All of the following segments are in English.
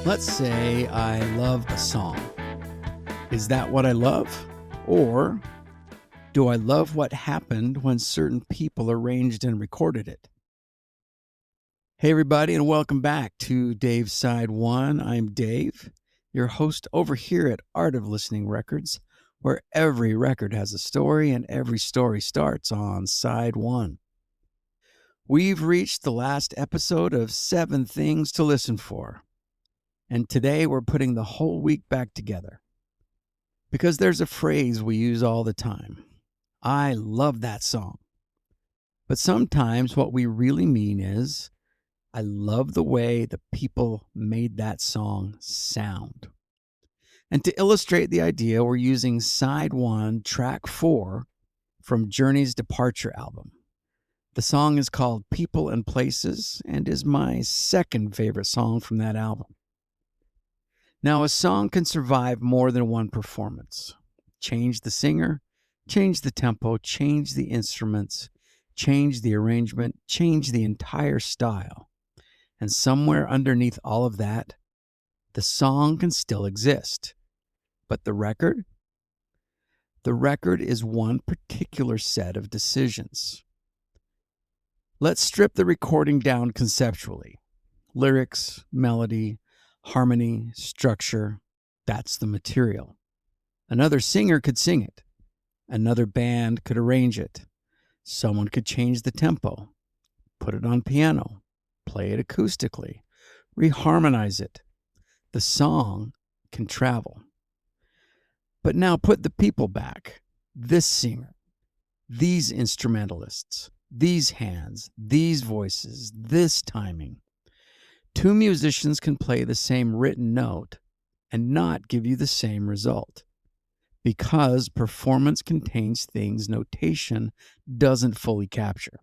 Let's say I love a song. Is that what I love? Or do I love what happened when certain people arranged and recorded it? Hey, everybody, and welcome back to Dave's Side One. I'm Dave, your host over here at Art of Listening Records, where every record has a story and every story starts on Side One. We've reached the last episode of 7 Things to Listen For. And today we're putting the whole week back together. Because there's a phrase we use all the time. I love that song. But sometimes what we really mean is, I love the way the people made that song sound. And to illustrate the idea, we're using Side 1, Track 4 from Journey's Departure album. The song is called People and Places and is my second favorite song from that album. Now, a song can survive more than one performance. Change the singer, change the tempo, change the instruments, change the arrangement, change the entire style. And somewhere underneath all of that, the song can still exist. But the record? The record is one particular set of decisions. Let's strip the recording down conceptually. Lyrics, melody, harmony, structure, that's the material. Another singer could sing it. Another band could arrange it. Someone could change the tempo, put it on piano, play it acoustically, reharmonize it. The song can travel. But now put the people back. This singer, these instrumentalists, these hands, these voices, this timing. 2 musicians can play the same written note and not give you the same result because performance contains things notation doesn't fully capture.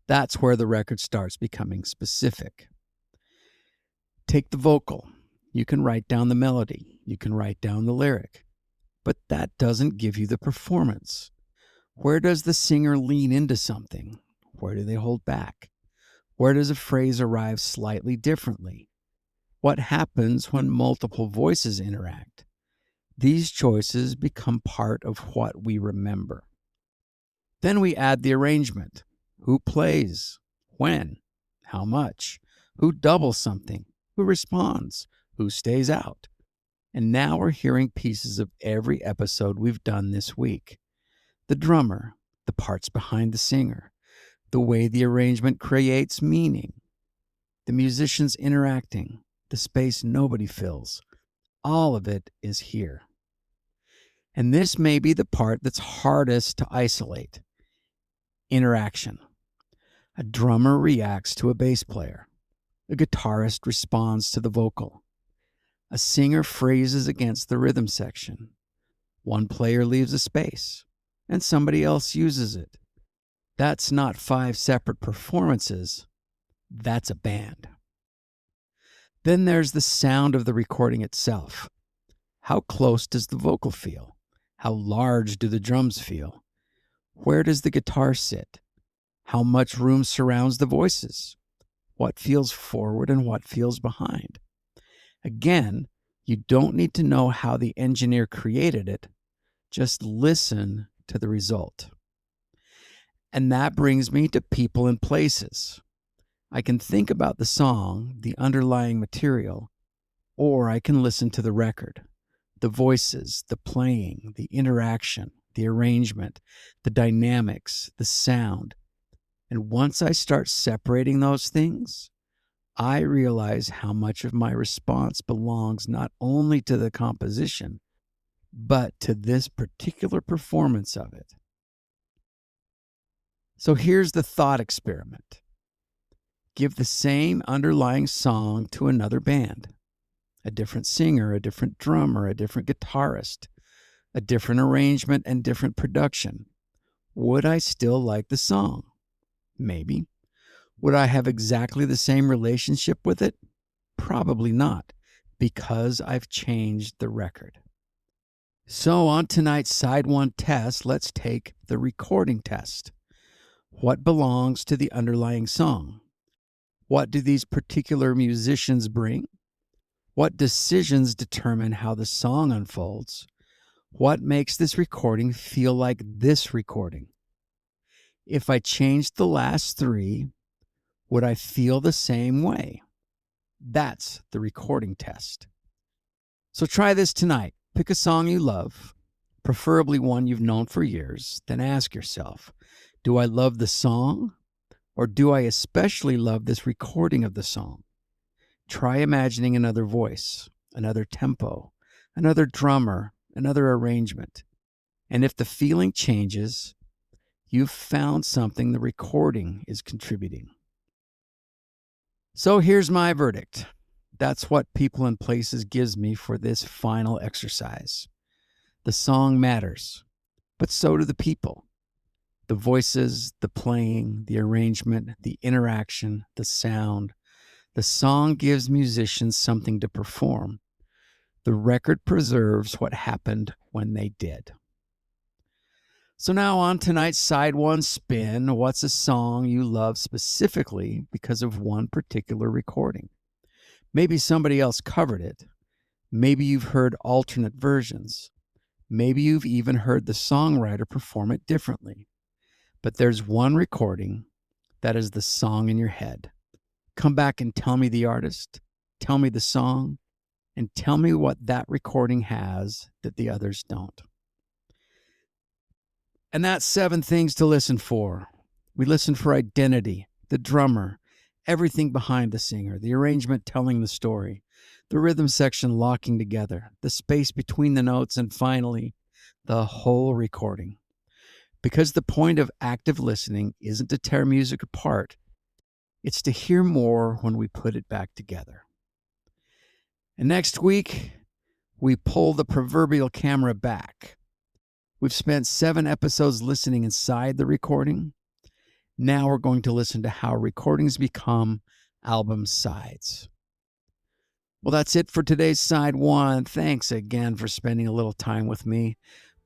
That's where the record starts becoming specific. Take the vocal. You can write down the melody. You can write down the lyric. But that doesn't give you the performance. Where does the singer lean into something? Where do they hold back? Where does a phrase arrive slightly differently? What happens when multiple voices interact? These choices become part of what we remember. Then we add the arrangement. Who plays? When? How much? Who doubles something? Who responds? Who stays out? And now we're hearing pieces of every episode we've done this week. The drummer, the parts behind the singer, the way the arrangement creates meaning, the musicians interacting, the space nobody fills, all of it is here. And this may be the part that's hardest to isolate. Interaction. A drummer reacts to a bass player. A guitarist responds to the vocal. A singer phrases against the rhythm section. One player leaves a space, and somebody else uses it. That's not 5 separate performances. That's a band. Then there's the sound of the recording itself. How close does the vocal feel? How large do the drums feel? Where does the guitar sit? How much room surrounds the voices? What feels forward and what feels behind? Again, you don't need to know how the engineer created it. Just listen to the result. And that brings me to people and places. I can think about the song, the underlying material, or I can listen to the record, the voices, the playing, the interaction, the arrangement, the dynamics, the sound. And once I start separating those things, I realize how much of my response belongs not only to the composition, but to this particular performance of it. So here's the thought experiment. Give the same underlying song to another band, a different singer, a different drummer, a different guitarist, a different arrangement and different production. Would I still like the song? Maybe. Would I have exactly the same relationship with it? Probably not, because I've changed the record. So on tonight's Side 1 test, let's take the recording test. What belongs to the underlying song? What do these particular musicians bring? What decisions determine how the song unfolds? What makes this recording feel like this recording? If I changed the last three, would I feel the same way? That's the recording test. So try this tonight. Pick a song you love, preferably one you've known for years. Then ask yourself, do I love the song, or do I especially love this recording of the song? Try imagining another voice, another tempo, another drummer, another arrangement. And if the feeling changes, you've found something the recording is contributing. So here's my verdict. That's what People and Places gives me for this final exercise. The song matters, but so do the people. The voices, the playing, the arrangement, the interaction, the sound. The song gives musicians something to perform. The record preserves what happened when they did. So now on tonight's Side 1 spin, what's a song you love specifically because of one particular recording? Maybe somebody else covered it. Maybe you've heard alternate versions. Maybe you've even heard the songwriter perform it differently. But there's one recording that is the song in your head. Come back and tell me the artist, tell me the song, and tell me what that recording has that the others don't. And that's 7 things to listen for. We listen for identity, the drummer, everything behind the singer, the arrangement telling the story, the rhythm section locking together, the space between the notes, and finally, the whole recording. Because the point of active listening isn't to tear music apart, it's to hear more when we put it back together. And next week, we pull the proverbial camera back. We've spent 7 episodes listening inside the recording. Now we're going to listen to how recordings become album sides. Well, that's it for today's Side 1. Thanks again for spending a little time with me.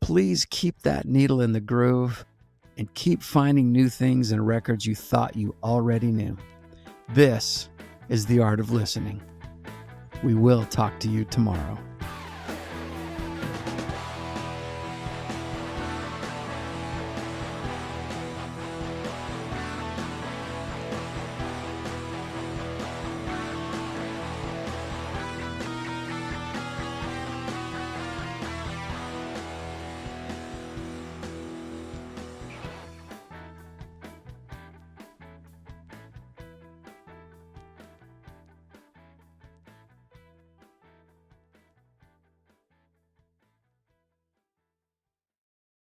Please keep that needle in the groove and keep finding new things in records you thought you already knew. This is the art of listening. We will talk to you tomorrow.